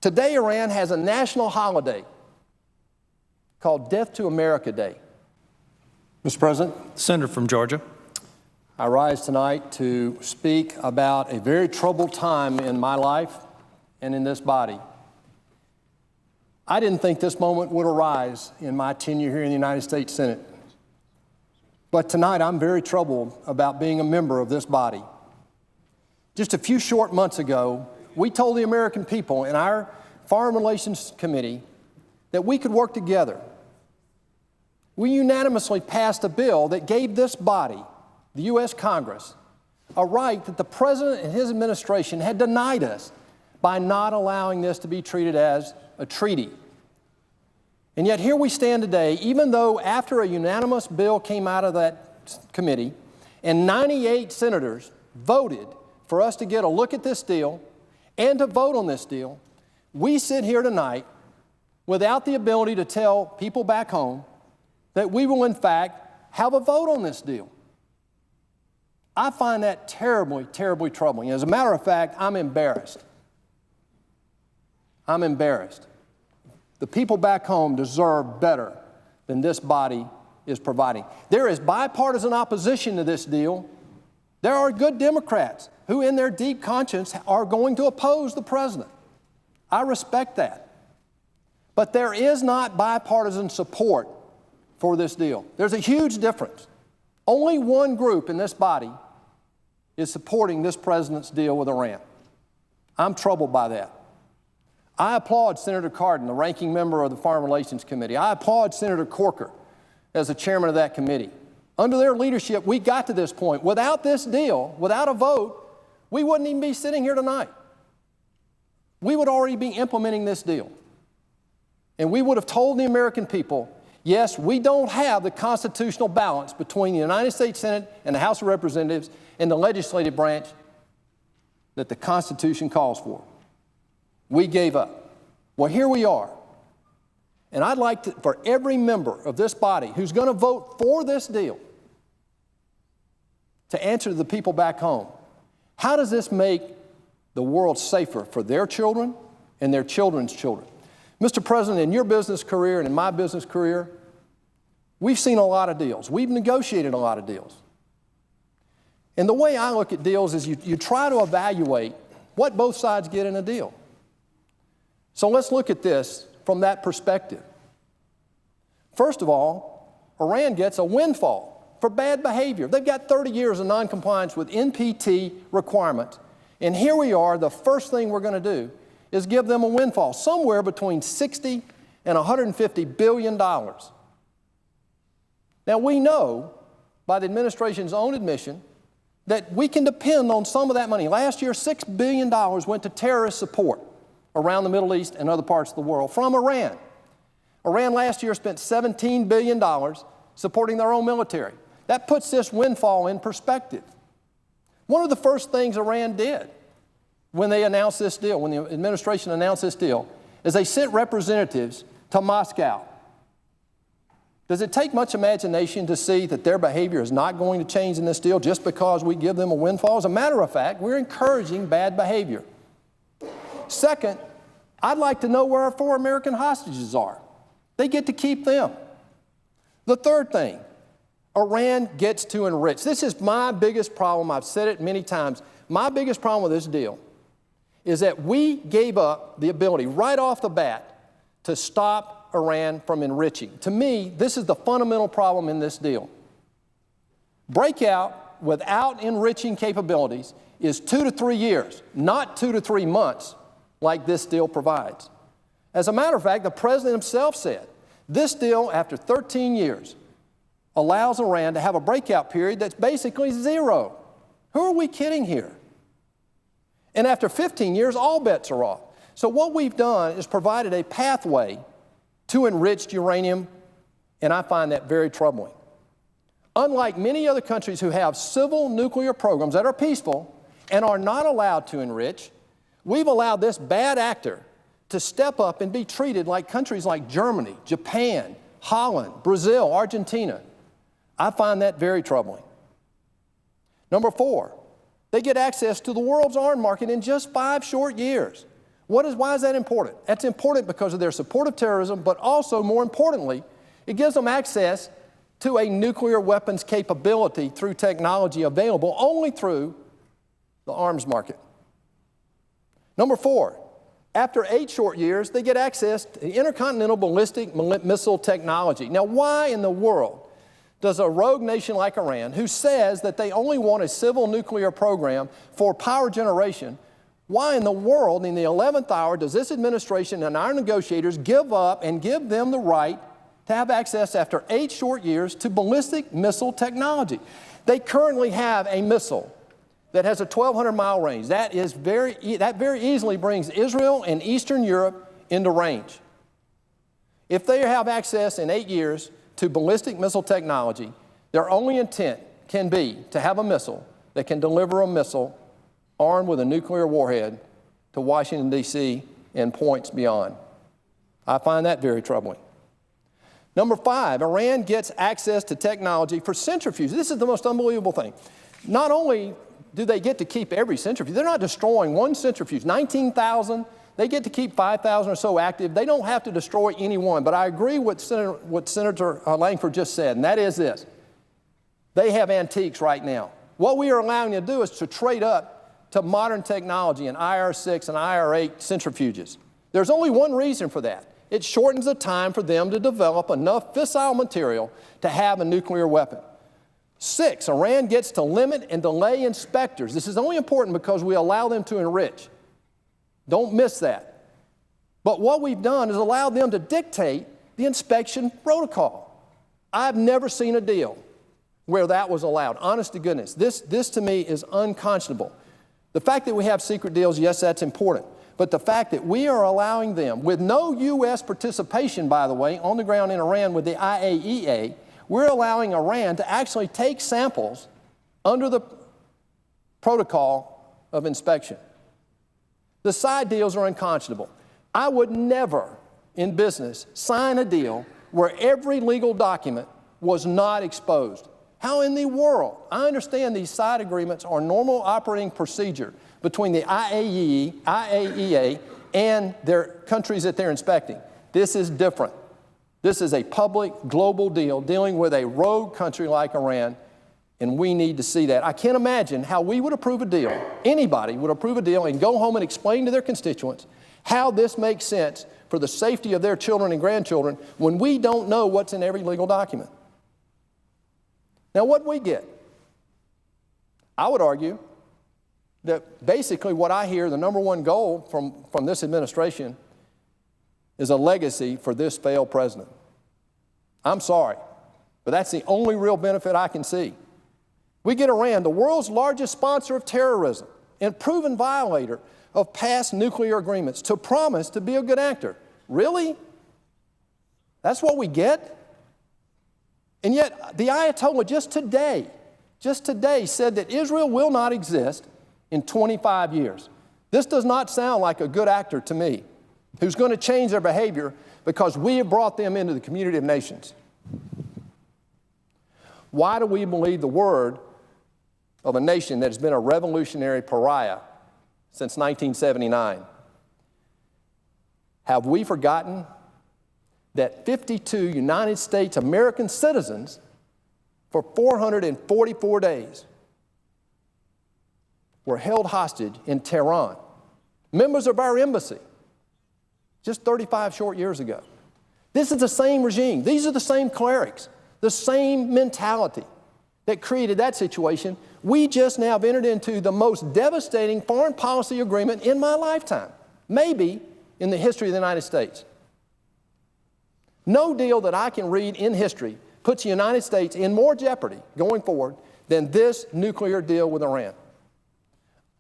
Today, Iran has a national holiday called Death to America Day. Mr. President, Senator from Georgia. I rise tonight to speak about a very troubled time in my life and in this body. I didn't think this moment would arise in my tenure here in the United States Senate. But tonight, I'm very troubled about being a member of this body. Just a few short months ago, we told the American people in our Foreign Relations Committee that we could work together. We unanimously passed a bill that gave this body, the U.S. Congress, a right that the President and his administration had denied us by not allowing this to be treated as a treaty. And yet here we stand today, even though after a unanimous bill came out of that committee and 98 senators voted for us to get a look at this deal and to vote on this deal, we sit here tonight without the ability to tell people back home that we will in fact have a vote on this deal. I find that terribly, terribly troubling. As a matter of fact, I'm embarrassed. I'm embarrassed. The people back home deserve better than this body is providing. There is bipartisan opposition to this deal. There are good Democrats who in their deep conscience are going to oppose the president. I respect that. But there is not bipartisan support for this deal. There's a huge difference. Only one group in this body is supporting this president's deal with Iran. I'm troubled by that. I applaud Senator Cardin, the ranking member of the Foreign Relations Committee. I applaud Senator Corker as the chairman of that committee. Under their leadership, we got to this point. Without this deal, without a vote, we wouldn't even be sitting here tonight. We would already be implementing this deal. And we would have told the American people, yes, we don't have the constitutional balance between the United States Senate and the House of Representatives and the legislative branch that the Constitution calls for. We gave up. Well, here we are. And I'd like for every member of this body who's going to vote for this deal to answer to the people back home, how does this make the world safer for their children and their children's children? Mr. President, in your business career and in my business career, we've seen a lot of deals. We've negotiated a lot of deals. And the way I look at deals is you try to evaluate what both sides get in a deal. So let's look at this from that perspective. First of all, Iran gets a windfall for bad behavior. They've got 30 years of noncompliance with NPT requirements. And here we are, the first thing we're going to do is give them a windfall, somewhere between $60 and $150 billion. Now we know, by the administration's own admission, that we can depend on some of that money. Last year, $6 billion went to terrorist support around the Middle East and other parts of the world from Iran. Iran last year spent $17 billion supporting their own military. That puts this windfall in perspective. One of the first things Iran did when they announced this deal, when the administration announced this deal, is they sent representatives to Moscow. Does it take much imagination to see that their behavior is not going to change in this deal just because we give them a windfall? As a matter of fact, we're encouraging bad behavior. Second, I'd like to know where our 4 American hostages are. They get to keep them. The third thing, Iran gets to enrich. This is my biggest problem. I've said it many times. My biggest problem with this deal is that we gave up the ability right off the bat to stop Iran from enriching. To me, this is the fundamental problem in this deal. Breakout without enriching capabilities is 2 to 3 years, not 2 to 3 months like this deal provides. As a matter of fact, the president himself said, this deal, after 13 years, allows Iran to have a breakout period that's basically 0. Who are we kidding here? And after 15 years, all bets are off. So what we've done is provided a pathway to enriched uranium, and I find that very troubling. Unlike many other countries who have civil nuclear programs that are peaceful and are not allowed to enrich, we've allowed this bad actor to step up and be treated like countries like Germany, Japan, Holland, Brazil, Argentina. I find that very troubling. Number 4, they get access to the world's arms market in just 5 short years. Why is that important? That's important because of their support of terrorism, but also, more importantly, it gives them access to a nuclear weapons capability through technology available only through the arms market. Number 4, after 8 short years, they get access to intercontinental ballistic missile technology. Now, why in the world does a rogue nation like Iran, who says that they only want a civil nuclear program for power generation, why in the world, in the 11th hour, does this administration and our negotiators give up and give them the right to have access after 8 short years to ballistic missile technology? They currently have a missile that has a 1,200-mile range. That very easily brings Israel and Eastern Europe into range. If they have access in 8 years to ballistic missile technology, their only intent can be to have a missile that can deliver a missile armed with a nuclear warhead to Washington, D.C. and points beyond. I find that very troubling. Number 5, Iran gets access to technology for centrifuges. This is the most unbelievable thing. Not only do they get to keep every centrifuge, they're not destroying one centrifuge. 19,000, they get to keep 5,000 or so active. They don't have to destroy any one. But I agree with what Senator Langford just said, and that is this. They have antiques right now. What we are allowing them to do is to trade up to modern technology in IR-6 and IR-8 centrifuges. There's only one reason for that. It shortens the time for them to develop enough fissile material to have a nuclear weapon. 6, Iran gets to limit and delay inspectors. This is only important because we allow them to enrich. Don't miss that. But what we've done is allow them to dictate the inspection protocol. I've never seen a deal where that was allowed. Honest to goodness, this to me is unconscionable. The fact that we have secret deals, yes, that's important. But the fact that we are allowing them, with no U.S. participation, by the way, on the ground in Iran with the IAEA, we're allowing Iran to actually take samples under the protocol of inspection. The side deals are unconscionable. I would never, in business, sign a deal where every legal document was not exposed. How in the world? I understand these side agreements are normal operating procedure between the IAEA and their countries that they're inspecting. This is different. This is a public, global deal dealing with a rogue country like Iran, and we need to see that. I can't imagine how we would approve a deal, anybody would approve a deal and go home and explain to their constituents how this makes sense for the safety of their children and grandchildren when we don't know what's in every legal document. Now, what do we get? I would argue that basically what I hear, the number one goal from this administration is a legacy for this failed president. I'm sorry, but that's the only real benefit I can see. We get Iran, the world's largest sponsor of terrorism and proven violator of past nuclear agreements, to promise to be a good actor. Really? That's what we get? And yet, the Ayatollah just today said that Israel will not exist in 25 years. This does not sound like a good actor to me, who's going to change their behavior because we have brought them into the community of nations. Why do we believe the word of a nation that has been a revolutionary pariah since 1979? Have we forgotten that 52 United States American citizens for 444 days were held hostage in Tehran, members of our embassy, just 35 short years ago? This is the same regime. These are the same clerics, the same mentality that created that situation. We just now have entered into the most devastating foreign policy agreement in my lifetime, maybe in the history of the United States. No deal that I can read in history puts the United States in more jeopardy going forward than this nuclear deal with Iran.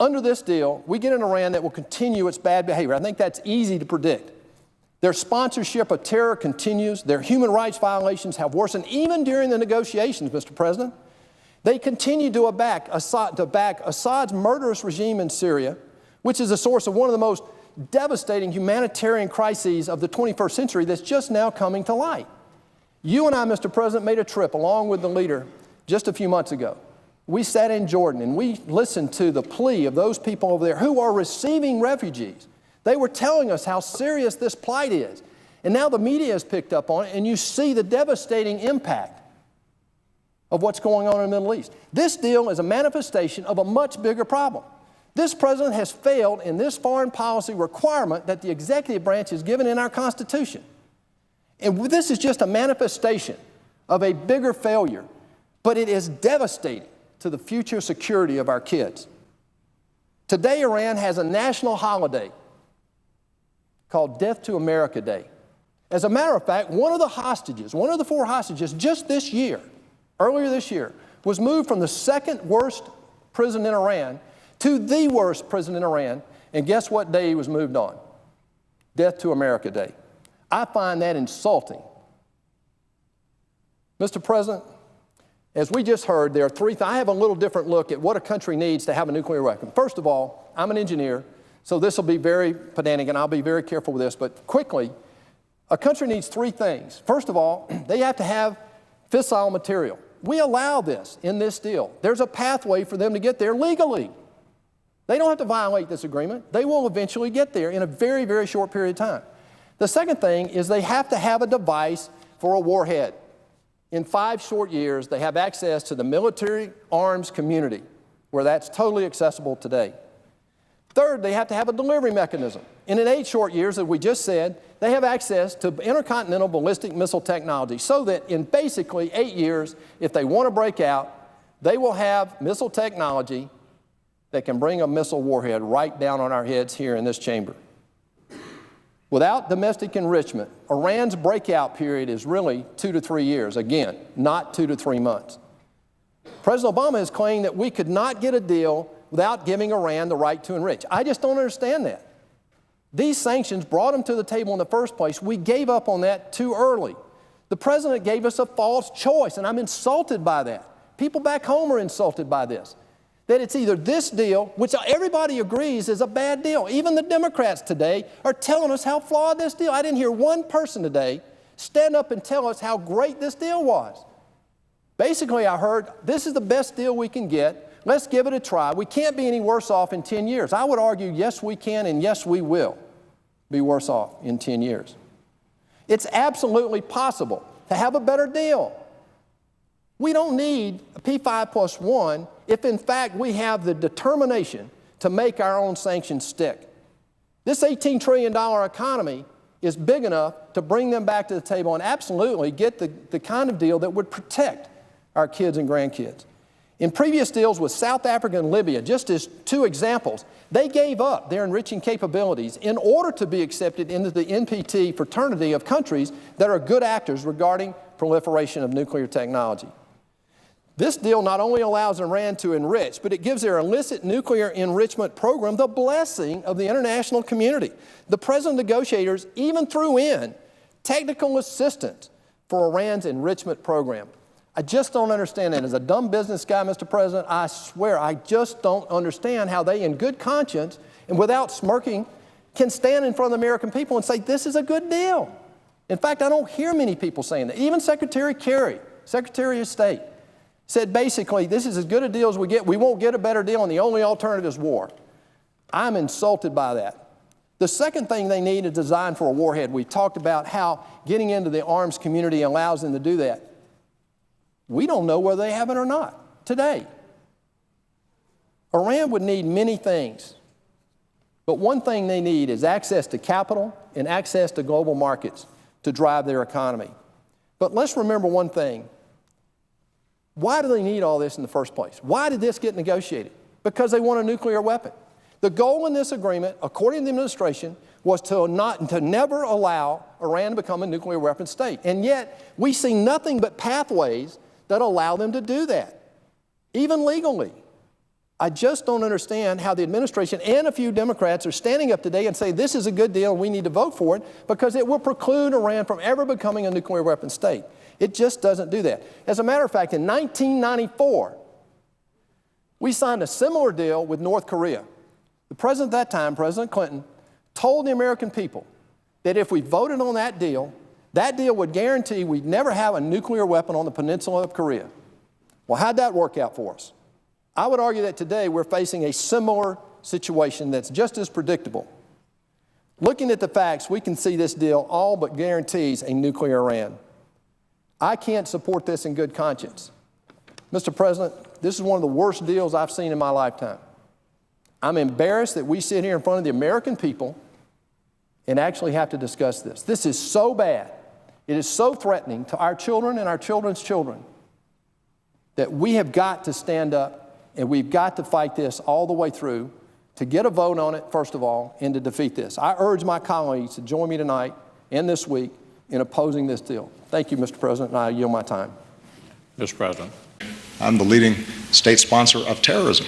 Under this deal, we get an Iran that will continue its bad behavior. I think that's easy to predict. Their sponsorship of terror continues. Their human rights violations have worsened even during the negotiations, Mr. President. They continue to back Assad's murderous regime in Syria, which is the source of one of the most devastating humanitarian crises of the 21st century that's just now coming to light. You and I, Mr. President, made a trip along with the leader just a few months ago. We sat in Jordan and we listened to the plea of those people over there who are receiving refugees. They were telling us how serious this plight is. And now the media has picked up on it, and you see the devastating impact of what's going on in the Middle East. This deal is a manifestation of a much bigger problem. This president has failed in this foreign policy requirement that the executive branch is given in our Constitution. And this is just a manifestation of a bigger failure, but it is devastating to the future security of our kids. Today, Iran has a national holiday called Death to America Day. As a matter of fact, one of the 4 hostages just this year, earlier this year, was moved from the second worst prison in Iran to the worst prison in Iran, and guess what day he was moved on? Death to America Day. I find that insulting. Mr. President, as we just heard, there are 3 things. I have a little different look at what a country needs to have a nuclear weapon. First of all, I'm an engineer, so this will be very pedantic, and I'll be very careful with this, but quickly, a country needs 3 things. First of all, they have to have fissile material. We allow this in this deal. There's a pathway for them to get there legally. They don't have to violate this agreement. They will eventually get there in a very, very short period of time. The second thing is they have to have a device for a warhead. In 5 short years, they have access to the military arms community, where that's totally accessible today. Third, they have to have a delivery mechanism. And in 8 short years, as we just said, they have access to intercontinental ballistic missile technology so that in basically 8 years, if they want to break out, they will have missile technology that can bring a missile warhead right down on our heads here in this chamber. Without domestic enrichment, Iran's breakout period is really 2 to 3 years. Again, not 2 to 3 months. President Obama has claimed that we could not get a deal without giving Iran the right to enrich. I just don't understand that. These sanctions brought them to the table in the first place. We gave up on that too early. The president gave us a false choice, and I'm insulted by that. People back home are insulted by this. That it's either this deal, which everybody agrees is a bad deal. Even the Democrats today are telling us how flawed this deal. I didn't hear one person today stand up and tell us how great this deal was. Basically, I heard, this is the best deal we can get. Let's give it a try. We can't be any worse off in 10 years. I would argue, yes, we can, and yes, we will be worse off in 10 years. It's absolutely possible to have a better deal. We don't need a P5+1 if, in fact, we have the determination to make our own sanctions stick. This $18 trillion economy is big enough to bring them back to the table and absolutely get the kind of deal that would protect our kids and grandkids. In previous deals with South Africa and Libya, just as 2 examples, they gave up their enriching capabilities in order to be accepted into the NPT fraternity of countries that are good actors regarding proliferation of nuclear technology. This deal not only allows Iran to enrich, but it gives their illicit nuclear enrichment program the blessing of the international community. The present negotiators even threw in technical assistance for Iran's enrichment program. I just don't understand that. As a dumb business guy, Mr. President, I swear I just don't understand how they, in good conscience and without smirking, can stand in front of the American people and say this is a good deal. In fact, I don't hear many people saying that. Even Secretary Kerry, Secretary of State, said basically, this is as good a deal as we get. We won't get a better deal, and the only alternative is war. I'm insulted by that. The second thing they need is design for a warhead. We talked about how getting into the arms community allows them to do that. We don't know whether they have it or not today. Iran would need many things, but one thing they need is access to capital and access to global markets to drive their economy. But let's remember one thing. Why do they need all this in the first place? Why did this get negotiated? Because they want a nuclear weapon. The goal in this agreement, according to the administration, was to never allow Iran to become a nuclear weapon state. And yet, we see nothing but pathways that allow them to do that, even legally. I just don't understand how the administration and a few Democrats are standing up today and saying this is a good deal and we need to vote for it because it will preclude Iran from ever becoming a nuclear weapon state. It just doesn't do that. As a matter of fact, in 1994, we signed a similar deal with North Korea. The president at that time, President Clinton, told the American people that if we voted on that deal would guarantee we'd never have a nuclear weapon on the peninsula of Korea. Well, how'd that work out for us? I would argue that today we're facing a similar situation that's just as predictable. Looking at the facts, we can see this deal all but guarantees a nuclear Iran. I can't support this in good conscience. Mr. President, this is one of the worst deals I've seen in my lifetime. I'm embarrassed that we sit here in front of the American people and actually have to discuss this. This is so bad. It is so threatening to our children and our children's children that we have got to stand up and we've got to fight this all the way through to get a vote on it, first of all, and to defeat this. I urge my colleagues to join me tonight and this week in opposing this deal. Thank you, Mr. President, and I yield my time. Mr. President. I'm the leading state sponsor of terrorism.